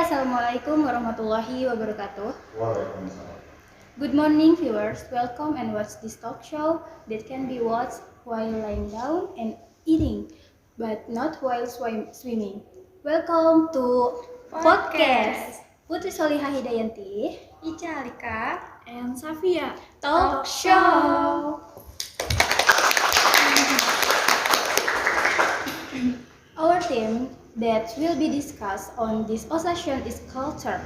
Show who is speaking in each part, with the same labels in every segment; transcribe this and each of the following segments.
Speaker 1: Assalamualaikum warahmatullahi wabarakatuh.
Speaker 2: Waalaikumsalam.
Speaker 1: Good morning, viewers. Welcome and watch this talk show that can be watched while lying down and eating, but not while swimming. Welcome to podcast. Putri Sholihah Hidayanti,
Speaker 3: Alika, and Shafia.
Speaker 1: talk show. Our theme that will be discussed on this session is culture.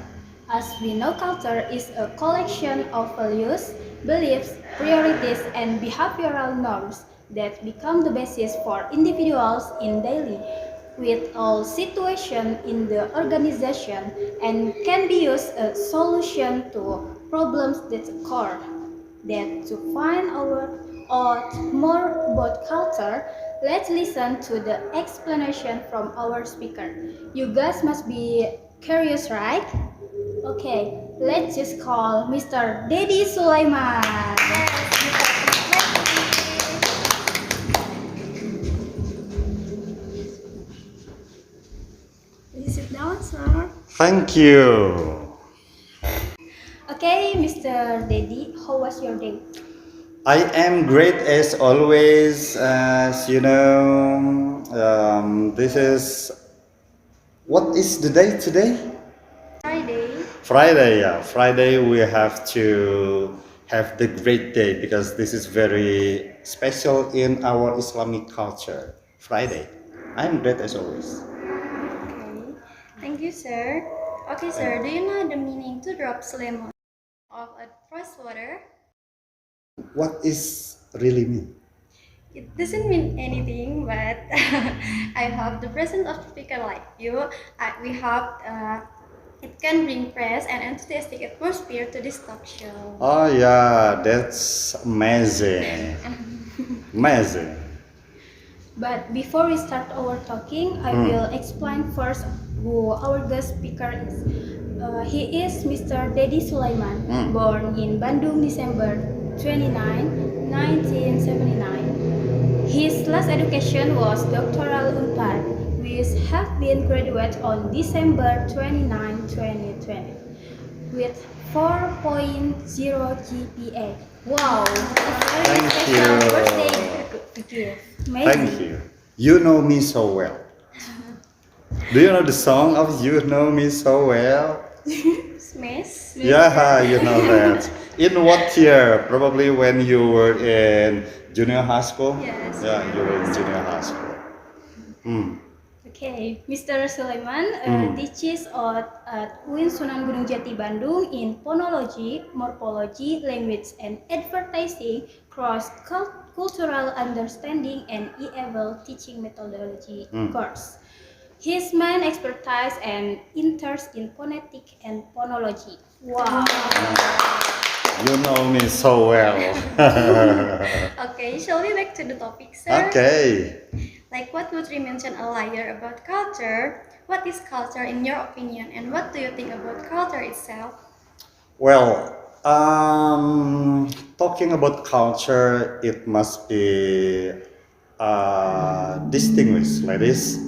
Speaker 1: As we know, culture is a collection of values, beliefs, priorities, and behavioral norms that become the basis for individuals in daily with all situation in the organization and can be used as solution to problems that occur. That to find out more about culture, let's listen to the explanation from our speaker. You guys must be curious, right? Okay, let's just call Mr. Dedi Sulaiman.
Speaker 3: Please sit down, sir.
Speaker 2: Thank you.
Speaker 1: Okay, Mr. Dedi, how was your day?
Speaker 2: I am great as always. As you know, this is what is the day today?
Speaker 3: Friday.
Speaker 2: Friday. Yeah, Friday. We have to have the great day because this is very special in our Islamic culture. Friday. I'm great as always.
Speaker 3: Okay. Thank you, sir. Okay, sir. Do you know the meaning to drop lemon of a fresh water?
Speaker 2: What is really mean?
Speaker 3: It doesn't mean anything, but I hope the presence of speaker like you, we hope it can bring fresh and enthusiastic atmosphere to this talk show.
Speaker 2: Oh yeah, that's amazing. Amazing.
Speaker 1: But before we start our talking, I will explain first who our guest speaker is. He is Mr. Dedi Sulaiman, born in Bandung, December 29, 1979. His last education was doctoral Unpad, which have been graduated on December 29, 2020, with 4.0 GPA. Wow, a very
Speaker 2: Thank
Speaker 1: special
Speaker 2: you.
Speaker 1: birthday gift. Amazing.
Speaker 2: Thank you. You know me so well. Do you know the song of You Know Me So Well?
Speaker 3: Smash.
Speaker 2: Yeah, you know that. In what year? Probably when you were in junior high school?
Speaker 3: Yes.
Speaker 2: Yeah, you were in junior high school.
Speaker 1: Okay, Mr. Sulaiman teaches at UIN Sunan Gunung Jati Bandung in Phonology, Morphology, Language, and Advertising, Cross-Cultural Understanding, and E-Able Teaching Methodology course. His main expertise and interest in phonetic and phonology. Wow!
Speaker 2: You know me so well.
Speaker 3: Okay, shall we back to the topic, sir?
Speaker 2: Okay.
Speaker 3: Like what Putri mentioned earlier about culture, what is culture in your opinion, and what do you think about culture itself?
Speaker 2: Well, talking about culture, it must be distinguished like this.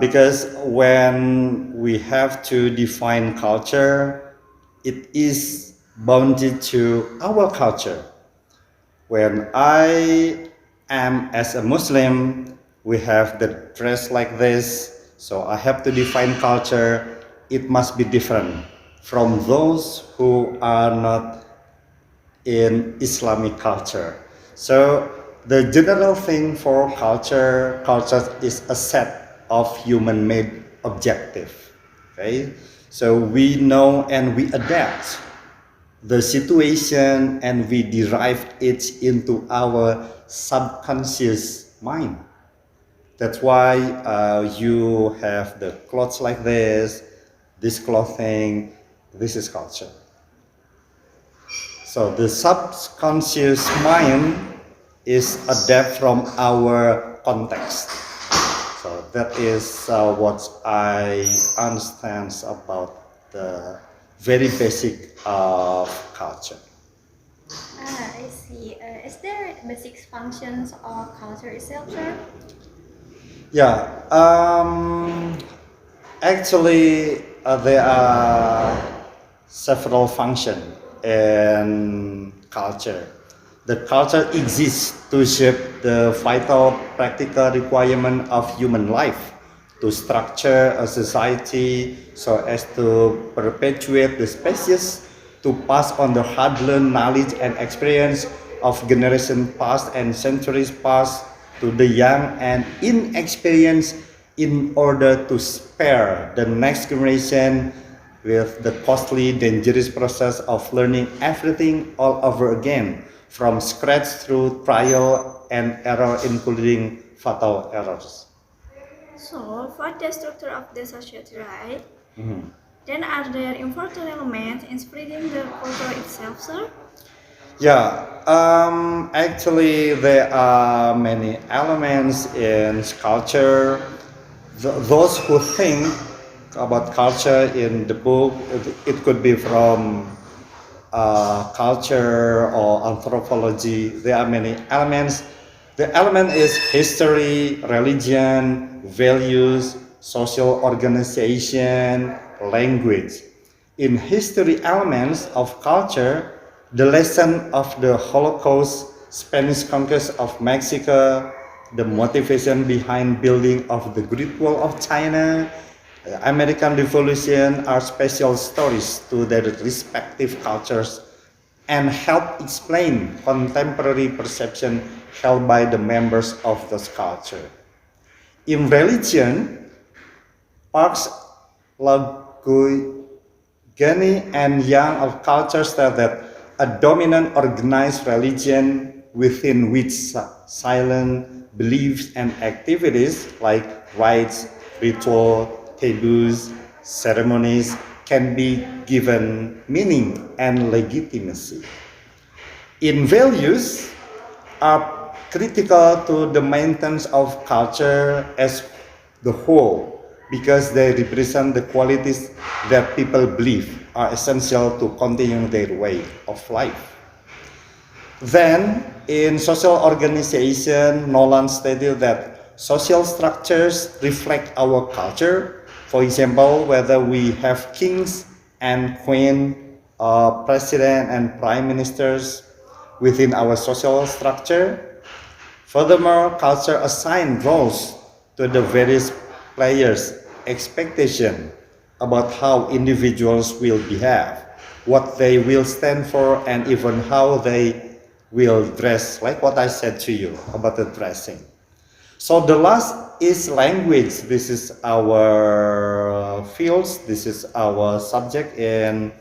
Speaker 2: Because when we have to define culture, it is bounded to our culture. When I am as a Muslim, we have the dress like this, so I have to define culture. It must be different from those who are not in Islamic culture. So the general thing for culture is a set of human-made objective. Okay, so we know and we adapt the situation and we derive it into our subconscious mind. That's why you have the clothes like this clothing, this is culture. So the subconscious mind is adapt from our context. So that is what I understand about the very basic of culture.
Speaker 3: I see. Is there basic functions of culture itself, sir?
Speaker 2: Yeah, actually, there are several functions in culture. The culture exists to shape the vital practical requirement of human life, to structure a society so as to perpetuate the species, to pass on the hard-learned knowledge and experience of generations past and centuries past to the young and inexperienced in order to spare the next generation with the costly, dangerous process of learning everything all over again from scratch through trial and error, including fatal errors.
Speaker 4: So, for the structure of the society, right?
Speaker 2: Mhm.
Speaker 4: Then are there important elements in spreading the culture itself, sir?
Speaker 2: Yeah, actually, there are many elements in culture. Those who think about culture in the book, it could be from culture or anthropology. There are many elements. The element is history, religion, values, social organization, language. In history elements of culture, the lesson of the Holocaust, Spanish conquest of Mexico, the motivation behind building of the Great Wall of China, the American Revolution are special stories to their respective cultures and help explain contemporary perception held by the members of those culture. In religion, Parks Gani and Young of culture said that a dominant organized religion within which silent beliefs and activities like rites, ritual, taboos, ceremonies can be given meaning and legitimacy. In values are critical to the maintenance of culture as the whole because they represent the qualities that people believe are essential to continue their way of life. Then, in social organization, Nolan stated that social structures reflect our culture. For example, whether we have kings and queen, president and prime ministers within our social structure. Furthermore, culture assigns roles to the various players' expectation about how individuals will behave, what they will stand for, and even how they will dress, like what I said to you about the dressing. So the last is language. This is our fields. This is our subject in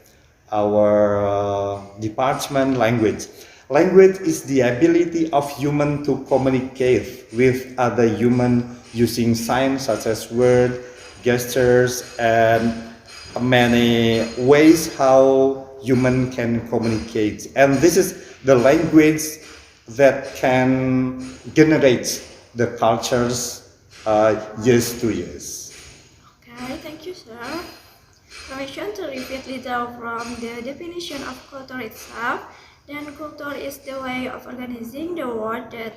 Speaker 2: our department, language. Language is the ability of human to communicate with other human using signs such as words, gestures, and many ways how human can communicate. And this is the language that can generate the cultures years to years.
Speaker 4: Okay, thank you, sir. Permission to repeatedly draw from the definition of culture itself. Then culture is the way of organizing the world that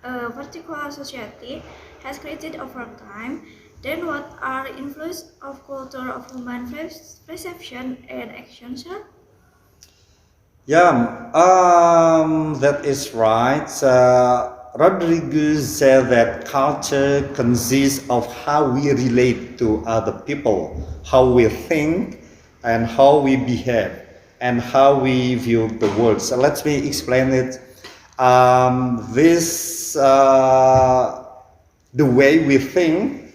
Speaker 4: a particular society has created over time. Then what are influence of culture of human perception and action, sir?
Speaker 2: Yeah, that is right. Rodriguez said that culture consists of how we relate to other people, how we think, and how we behave, and how we view the world. So let me explain it. This the way we think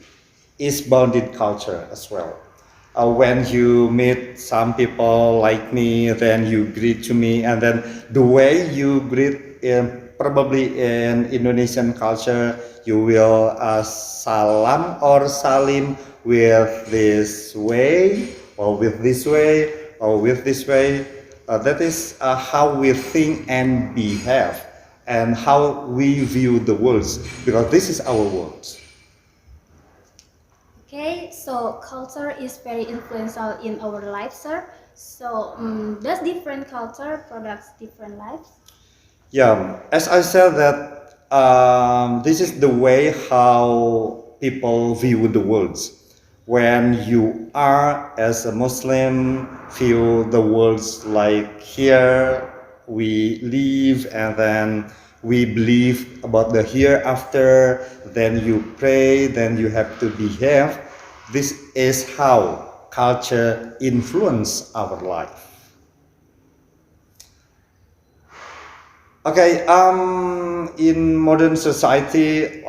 Speaker 2: is bounded culture as well. When you meet some people like me, then you greet to me, and then the way you greet, probably in Indonesian culture, you will salam or salim with this way, or with this way, or with this way. That is how we think and behave, and how we view the world, because this is our world.
Speaker 1: Okay, so culture is very influential in our lives, sir. So, does different culture products different lives?
Speaker 2: Yeah, as I said that this is the way how people view the world. when you are as a Muslim feel the world's like here we live and then we believe about the hereafter, then you pray, then you have to behave. This is how culture influence our life. Okay, in modern society,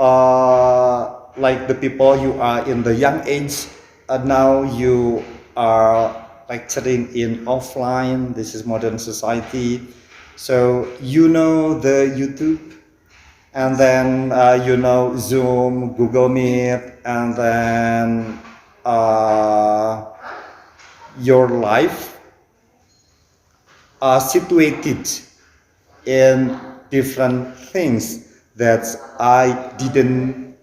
Speaker 2: like the people you are in the young age, now you are lecturing in offline. This is modern society. So you know the YouTube, and then you know Zoom, Google Meet, and then your life are situated in different things that I didn't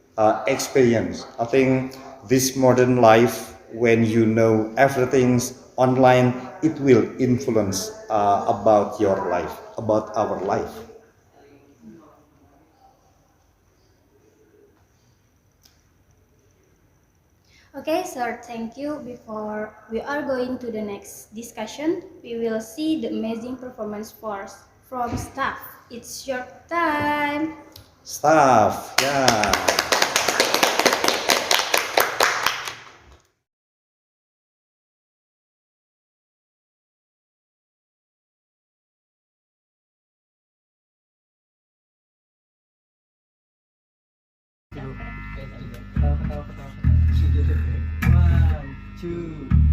Speaker 2: experience. I think this modern life, when you know everything's online, it will influence about your life, about our life.
Speaker 1: Okay, sir, thank you. Before we are going to the next discussion, we will see the amazing performance from staff. It's your time.
Speaker 2: Staff, yeah.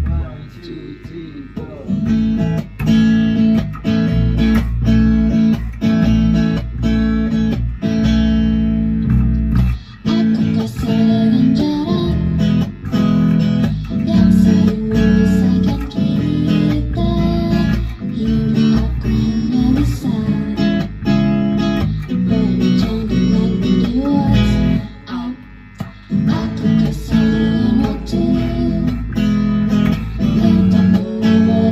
Speaker 5: One, two, three, four.
Speaker 6: Aku kesal dengan jarak yang sering memisahkan kita. Hingga aku hanya bisa berbincang denganmu di WhatsApp. Aku kesal dengan waktu yang tak pernah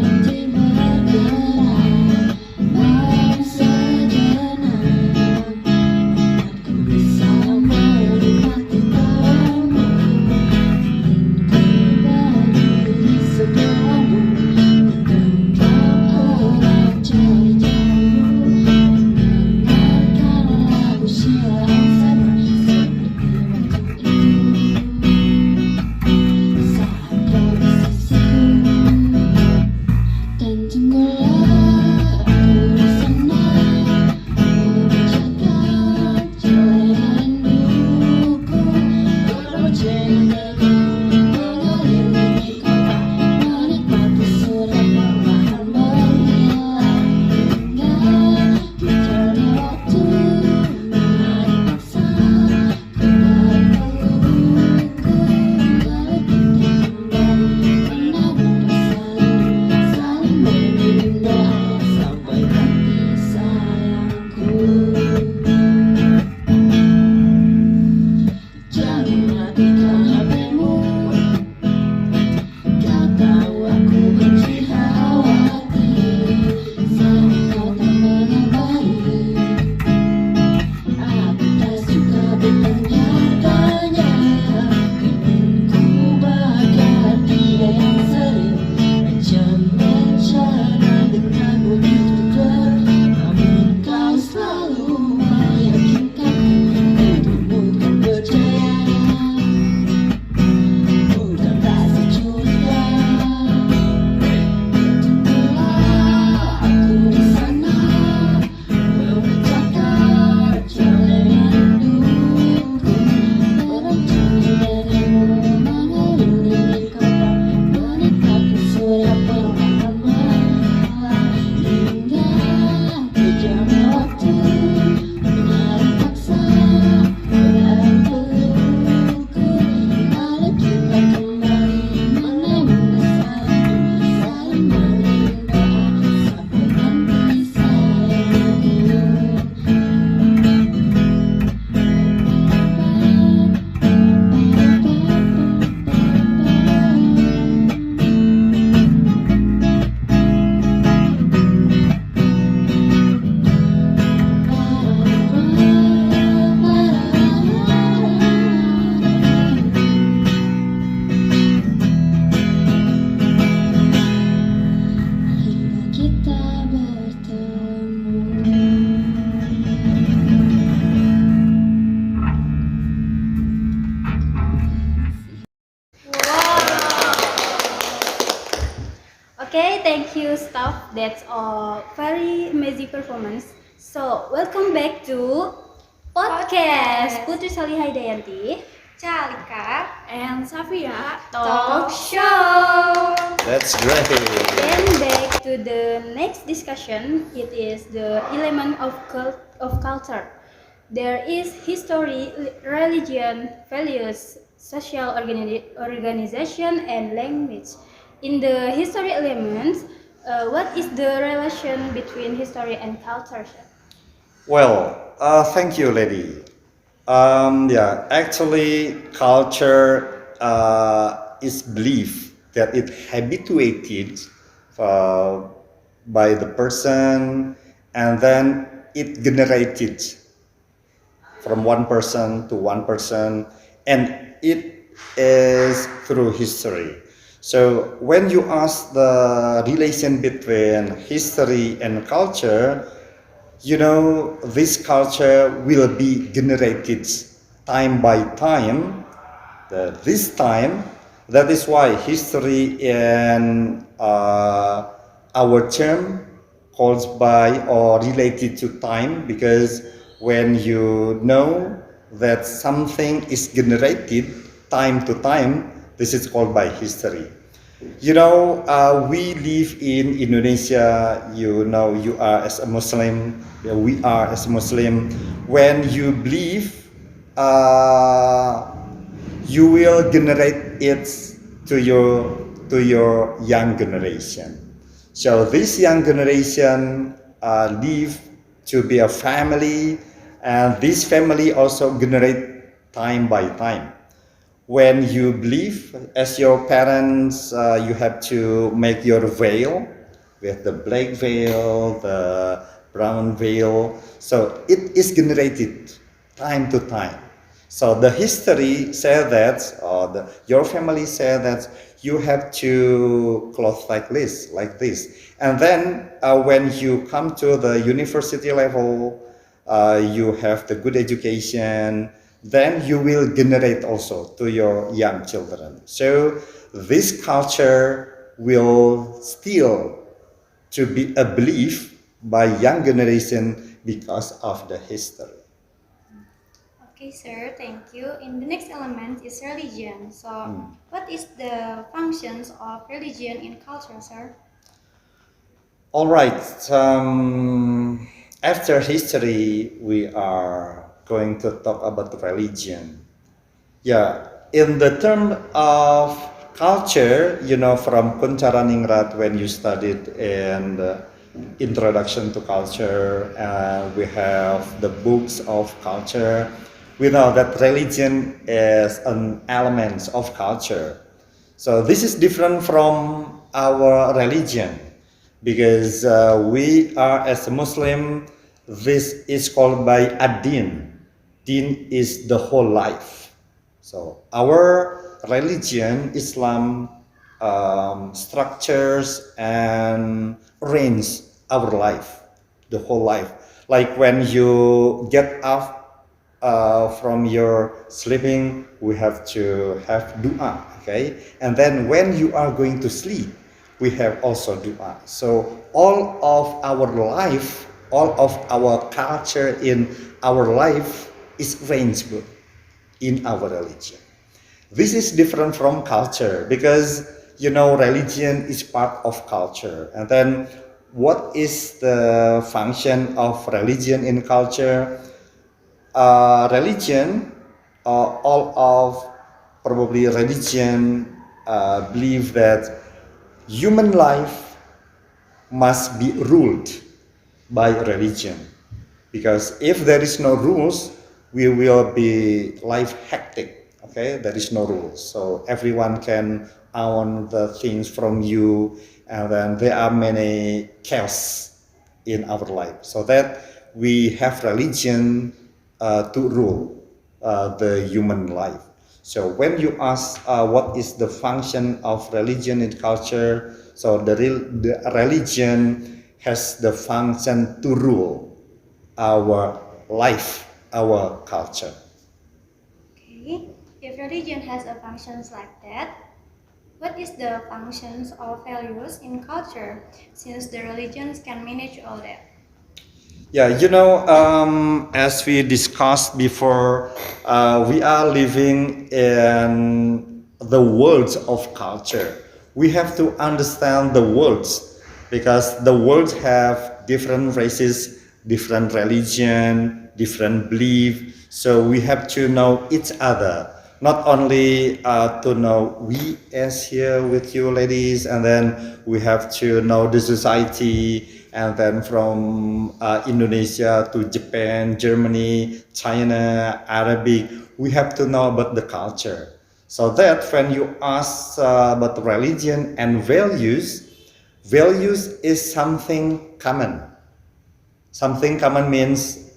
Speaker 1: that's a very amazing performance. So welcome back to podcast Putri Sholihah Hidayanti
Speaker 3: Alika,
Speaker 4: And Shafia,
Speaker 1: Talk Show.
Speaker 2: That's great.
Speaker 1: Then back to the next discussion. It is the element of culture. There is history, religion, values, social organization, and language. In the history elements, what is the relation between history and culture?
Speaker 2: Well, thank you, lady. Yeah, actually, culture is belief that it habituated uh, by the person, and then it generated from one person to one person, and it is through history. So when you ask the relation between history and culture, you know, this culture will be generated time by time. This time, that is why history in our term calls by or related to time, because when you know that something is generated time to time, this is called by history. You know, we live in Indonesia. You know, you are as a Muslim. We are as a Muslim. When you believe, you will generate it to your young generation. So this young generation live to be a family, and this family also generate time by time. When you believe as your parents, you have to make your veil with the black veil, the brown veil. So it is generated time to time. So the history said that, or your family said that you have to clothe like this. And then when you come to the university level, you have the good education, then you will generate also to your young children. So this culture will still to be a belief by young generation because of the history.
Speaker 3: Okay, sir, thank you. In the next element is religion. So, what is the functions of religion in culture, sir?
Speaker 2: All right. After history, we are going to talk about religion. Yeah, in the term of culture, you know, from Kuncharaningrat, when you studied in the Introduction to Culture, we have the books of culture. We know that religion is an element of culture. So this is different from our religion, because we are as a Muslim, this is called by ad-din. Din is the whole life. So our religion, Islam, structures and arrange our life, the whole life. Like when you get up from your sleeping, we have to have dua, okay? And then when you are going to sleep, we have also dua. So all of our life, all of our culture in our life is arranged in our religion. This is different from culture because, you know, religion is part of culture. And then what is the function of religion in culture? Religion, all of probably religion believe that human life must be ruled by religion, because if there is no rules, we will be life hectic. Okay, there is no rules, so everyone can own the things from you, and then there are many chaos in our life, so that we have religion to rule the human life. So when you ask what is the function of religion in culture, so the religion has the function to rule our life, our culture.
Speaker 3: Okay, if religion has a functions like that, What is the functions of values in culture, since the religions can manage all that?
Speaker 2: Yeah, as we discussed before, we are living in the world of culture. We have to understand the worlds because the worlds have different races, different religion, different belief. So we have to know each other, not only to know we as here with you ladies, and then we have to know the society, and then from Indonesia to Japan, Germany, China, Arabic, we have to know about the culture. So that when you ask about religion and values, values is something common. Something common means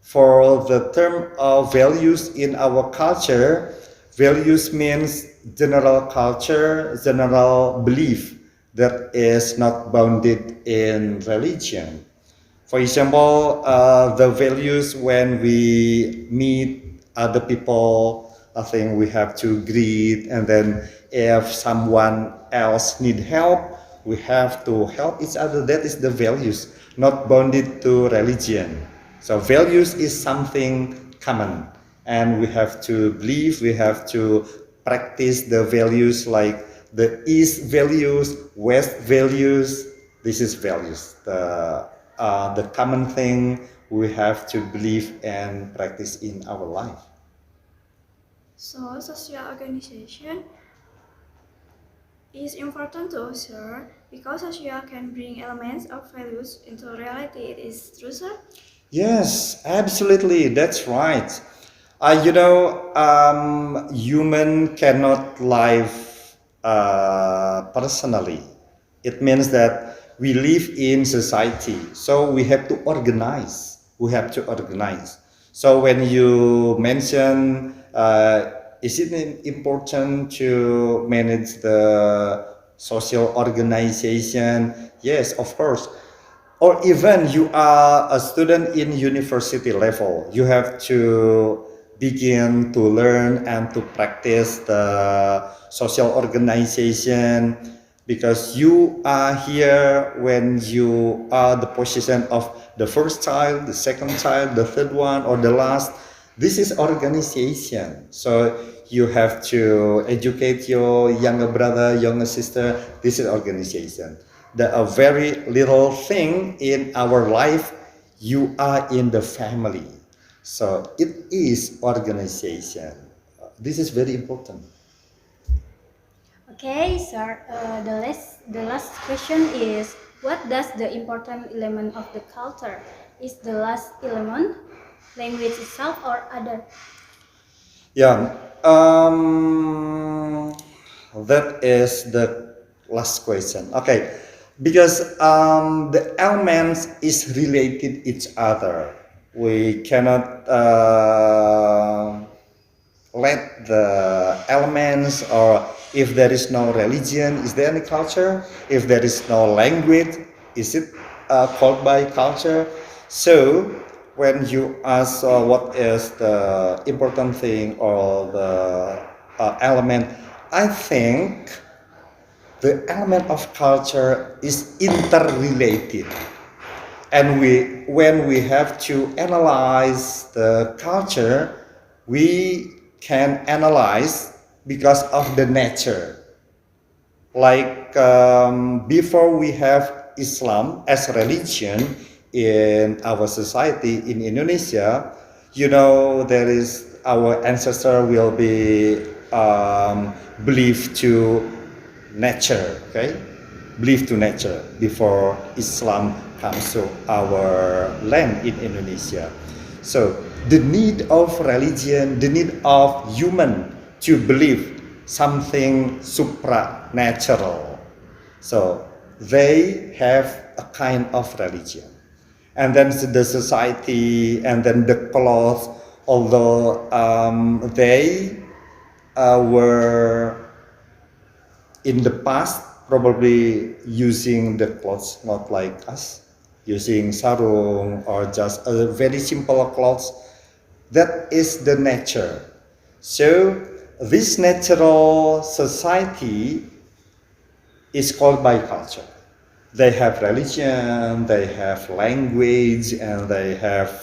Speaker 2: for the term of values in our culture, values means general culture, general belief that is not bounded in religion. For example, the values when we meet other people, I think we have to greet, and then if someone else need help, we have to help each other. That is the values, not bounded to religion. So values is something common, and we have to believe, we have to practice the values like the East values, West values. This is values. The common thing we have to believe and practice in our life.
Speaker 4: So, social organization is important to observe because social can bring elements of values into reality. It is true, sir?
Speaker 2: Yes, absolutely. That's right. Human cannot live personally. It means that we live in society, so we have to organize. We have to organize. So when you mention, is it important to manage the social organization? Yes, of course. Or even you are a student in university level, you have to begin to learn and to practice the social organization because you are here when you are the position of the first child, the second child, the third one, or the last. This is organization. So you have to educate your younger brother, younger sister. This is organization. The a very little thing in our life, you are in the family. So it is organization. This is very important.
Speaker 1: Okay, sir. The last question is, what does the important element of the culture? Is the last element language itself or other?
Speaker 2: Yeah, that is the last question. Okay, because the elements is related each other. We cannot let the elements, or if there is no religion, is there any culture? If there is no language, is it called by culture? So when you ask what is the important thing or the element, I think the element of culture is interrelated, and when we have to analyze the culture, we can analyze because of the nature. Like before we have Islam as religion in our society in Indonesia, there is our ancestor will be believed to nature, okay? Believed to nature before Islam comes to our land in Indonesia. So the need of religion, the need of human to believe something supranatural. So they have a kind of religion. And then the society, and then the clothes, although they were in the past probably using the clothes not like us, using sarung or just a very simple clothes. That is the nature. So this natural society is called by culture. They have religion, they have language, and they have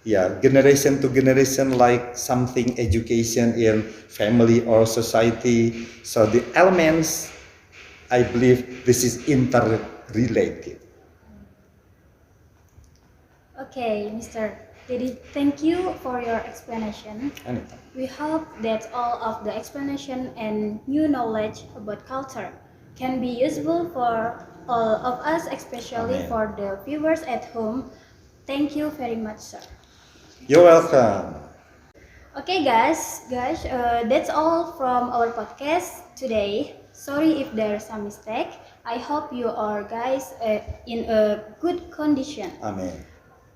Speaker 2: generation to generation, like something education in family or society. So the elements, I believe, this is interrelated.
Speaker 1: Okay, Mr. Didi, thank you for your explanation.
Speaker 2: Anytime.
Speaker 1: We hope that all of the explanation and new knowledge about culture can be useful for all of us, especially
Speaker 2: Amen.
Speaker 1: for the viewers at home. Thank you very much, sir.
Speaker 2: You're welcome.
Speaker 1: Okay, guys, that's all from our podcast today. Sorry if there's some mistake. I hope you are guys in a good condition.
Speaker 2: Amen.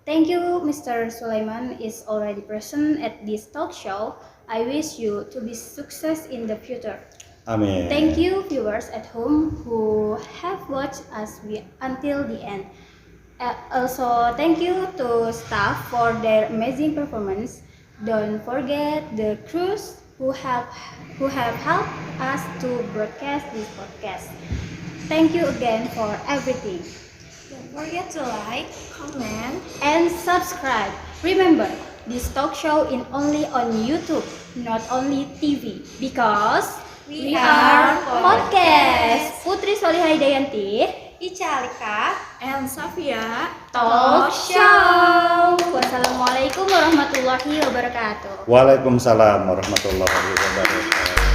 Speaker 1: Thank you, Mr. Sulaiman is already present at this talk show. I wish you to be success in the future.
Speaker 2: Amen.
Speaker 1: Thank you, viewers at home who have watched us until the end. Also, thank you to staff for their amazing performance. Don't forget the crews who have helped us to broadcast this podcast. Thank you again for everything.
Speaker 4: Don't forget to like, comment,
Speaker 1: And subscribe. Remember, this talk show is only on YouTube, not only TV, because we are podcast. Putri, Sholihah, Hidayanti,
Speaker 3: Alika.
Speaker 4: and Shafia.
Speaker 1: talk show. Wassalamualaikum warahmatullahi wabarakatuh.
Speaker 2: Waalaikumsalam warahmatullahi wabarakatuh.